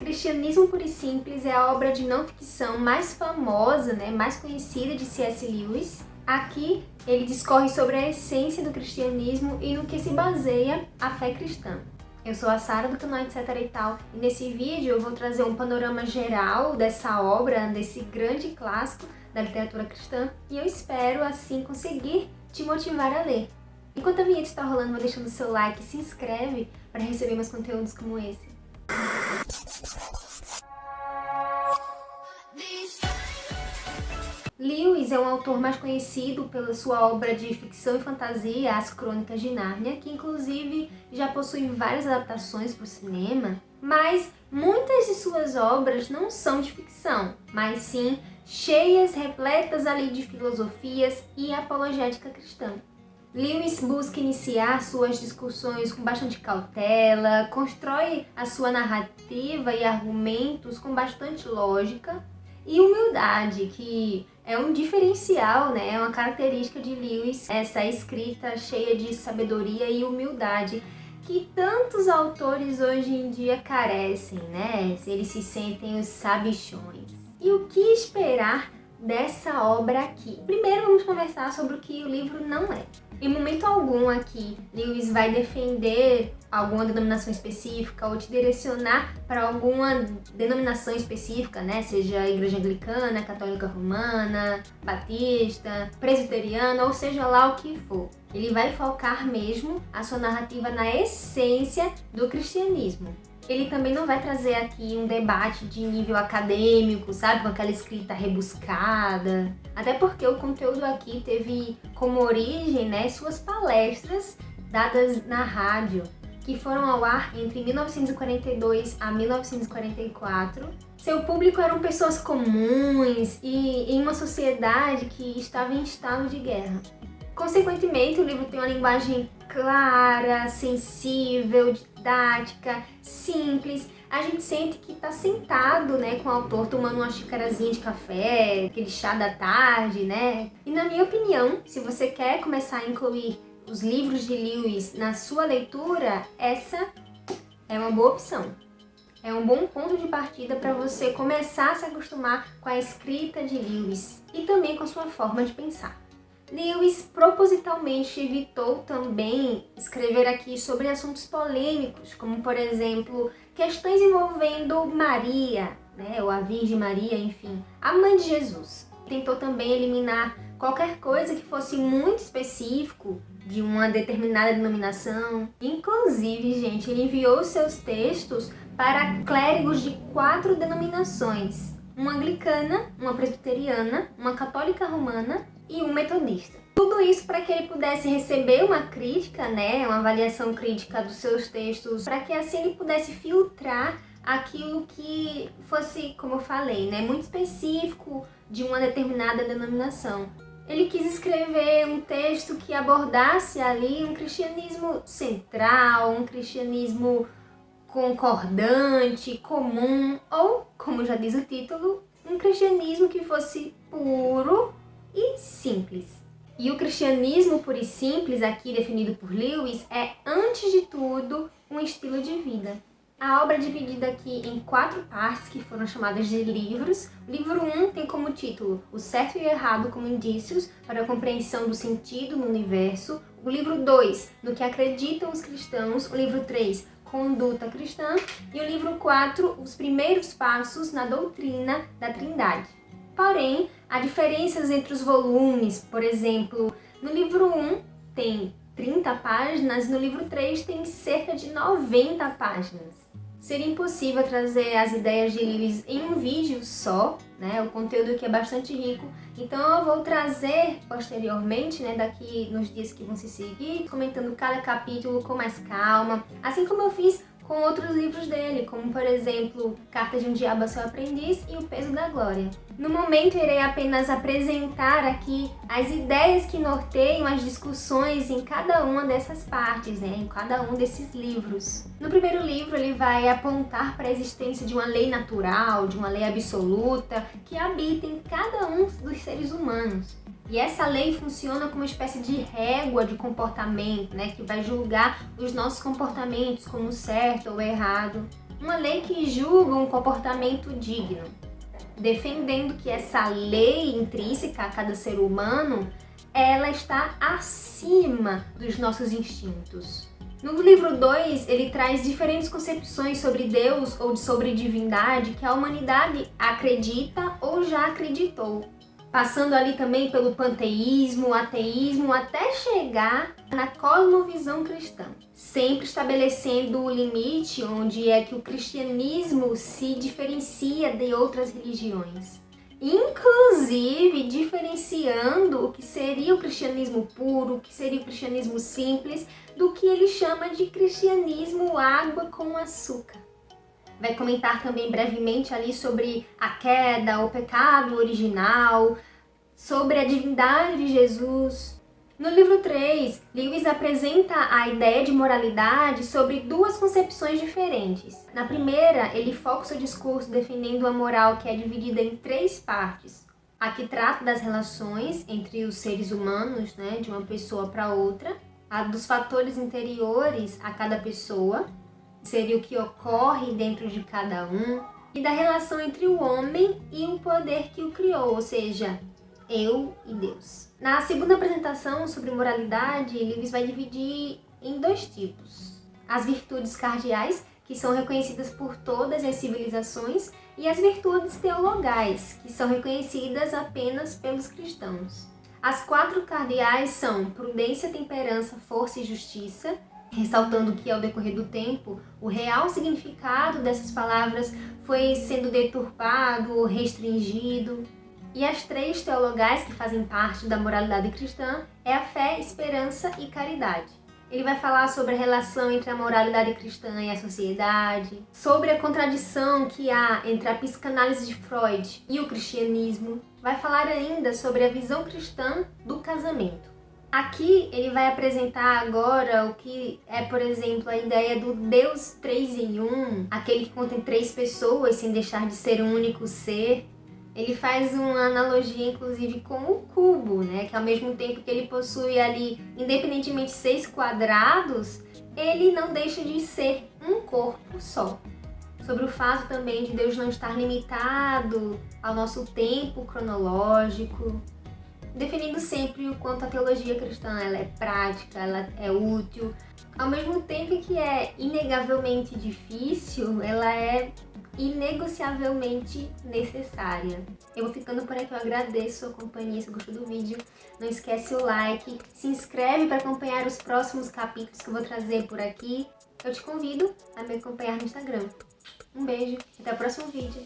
Cristianismo Puro e Simples é a obra de não ficção mais famosa, mais conhecida de C.S. Lewis. Aqui ele discorre sobre a essência do cristianismo e no que se baseia a fé cristã. Eu sou a Sara do canal Etc e Tal, e nesse vídeo eu vou trazer um panorama geral dessa obra, desse grande clássico da literatura cristã, e eu espero assim conseguir te motivar a ler. Enquanto a vinheta está rolando, vou deixando o seu like e se inscreve para receber mais conteúdos como esse. Lewis é um autor mais conhecido pela sua obra de ficção e fantasia, As Crônicas de Nárnia, que inclusive já possui várias adaptações para o cinema, mas muitas de suas obras não são de ficção, mas sim cheias, repletas ali de filosofias e apologética cristã. Lewis busca iniciar suas discussões com bastante cautela, constrói a sua narrativa e argumentos com bastante lógica e humildade, que é um diferencial, é uma característica de Lewis, essa escrita cheia de sabedoria e humildade que tantos autores hoje em dia carecem, Eles se sentem os sabichões. E o que esperar dessa obra aqui? Primeiro vamos conversar sobre o que o livro não é. Em momento algum aqui, Lewis vai defender alguma denominação específica ou te direcionar para alguma denominação específica, Seja a Igreja Anglicana, Católica Romana, Batista, Presbiteriana, ou seja lá o que for. Ele vai focar mesmo a sua narrativa na essência do cristianismo. Ele também não vai trazer aqui um debate de nível acadêmico, com aquela escrita rebuscada. Até porque o conteúdo aqui teve como origem, suas palestras dadas na rádio, que foram ao ar entre 1942 a 1944. Seu público eram pessoas comuns e em uma sociedade que estava em estado de guerra. Consequentemente, o livro tem uma linguagem clara, sensível, didática, simples. A gente sente que está sentado, com o autor tomando uma xicarazinha de café, aquele chá da tarde, E na minha opinião, se você quer começar a incluir os livros de Lewis na sua leitura, essa é uma boa opção. É um bom ponto de partida para você começar a se acostumar com a escrita de Lewis e também com a sua forma de pensar. Lewis propositalmente evitou também escrever aqui sobre assuntos polêmicos, como por exemplo, questões envolvendo Maria, ou a Virgem Maria, enfim, a mãe de Jesus. Tentou também eliminar qualquer coisa que fosse muito específico de uma determinada denominação. Inclusive, gente, ele enviou seus textos para clérigos de 4 denominações: uma anglicana, uma presbiteriana, uma católica romana e um metodista. Tudo isso para que ele pudesse receber uma crítica, uma avaliação crítica dos seus textos, para que assim ele pudesse filtrar aquilo que fosse, como eu falei, muito específico de uma determinada denominação. Ele quis escrever um texto que abordasse ali um cristianismo central, um cristianismo concordante, comum, ou, como já diz o título, um cristianismo que fosse puro e simples. E o cristianismo puro e simples, aqui definido por Lewis, é, antes de tudo, um estilo de vida. A obra é dividida aqui em 4 partes que foram chamadas de livros. O livro 1 tem como título O Certo e o Errado como Indícios para a Compreensão do Sentido no Universo. O livro 2, No que Acreditam os Cristãos. O livro 3, Conduta Cristã. E o livro 4, Os Primeiros Passos na Doutrina da Trindade. Porém, há diferenças entre os volumes. Por exemplo, no livro 1 tem 30 páginas, no livro 3 tem cerca de 90 páginas. Seria impossível trazer as ideias de Lewis em um vídeo só, o conteúdo aqui é bastante rico, então eu vou trazer posteriormente, daqui nos dias que vão se seguir, comentando cada capítulo com mais calma, assim como eu fiz com outros livros dele, como por exemplo, Carta de um Diabo a Seu Aprendiz e O Peso da Glória. No momento irei apenas apresentar aqui as ideias que norteiam as discussões em cada uma dessas partes, em cada um desses livros. No primeiro livro ele vai apontar para a existência de uma lei natural, de uma lei absoluta, que habita em cada um dos seres humanos. E essa lei funciona como uma espécie de régua de comportamento, que vai julgar os nossos comportamentos como certo ou errado. uma lei que julga um comportamento digno, defendendo que essa lei intrínseca a cada ser humano, ela está acima dos nossos instintos. No livro 2, ele traz diferentes concepções sobre Deus ou sobre divindade que a humanidade acredita ou já acreditou, passando ali também pelo panteísmo, ateísmo, até chegar na cosmovisão cristã, sempre estabelecendo o limite onde é que o cristianismo se diferencia de outras religiões. Inclusive diferenciando o que seria o cristianismo puro, o que seria o cristianismo simples, do que ele chama de cristianismo água com açúcar. Vai comentar também brevemente ali sobre a queda, o pecado original, sobre a divindade de Jesus. No livro 3, Lewis apresenta a ideia de moralidade sobre duas concepções diferentes. Na primeira, ele foca seu discurso defendendo a moral que é dividida em 3 partes. A que trata das relações entre os seres humanos, de uma pessoa para outra, a dos fatores interiores a cada pessoa, seria o que ocorre dentro de cada um, e da relação entre o homem e o poder que o criou, ou seja, eu e Deus. Na segunda apresentação sobre moralidade, Lewis vai dividir em 2 tipos. As virtudes cardeais, que são reconhecidas por todas as civilizações, e as virtudes teologais, que são reconhecidas apenas pelos cristãos. As 4 cardeais são prudência, temperança, força e justiça, ressaltando que ao decorrer do tempo, o real significado dessas palavras foi sendo deturpado ou restringido. E as 3 teologais que fazem parte da moralidade cristã é a fé, esperança e caridade. Ele vai falar sobre a relação entre a moralidade cristã e a sociedade, sobre a contradição que há entre a psicanálise de Freud e o cristianismo. Vai falar ainda sobre a visão cristã do casamento. Aqui ele vai apresentar agora o que é, por exemplo, a ideia do Deus 3 em 1, aquele que contém 3 pessoas sem deixar de ser um único ser. Ele faz uma analogia, inclusive, com o cubo, que ao mesmo tempo que ele possui ali, independentemente 6 quadrados, ele não deixa de ser um corpo só. Sobre o fato também de Deus não estar limitado ao nosso tempo cronológico, definindo sempre o quanto a teologia cristã ela é prática, ela é útil. Ao mesmo tempo que é inegavelmente difícil, ela é inegociavelmente necessária. Eu vou ficando por aqui, eu agradeço a sua companhia, se gostou do vídeo. Não esquece o like, se inscreve para acompanhar os próximos capítulos que eu vou trazer por aqui. Eu te convido a me acompanhar no Instagram. Um beijo e até o próximo vídeo.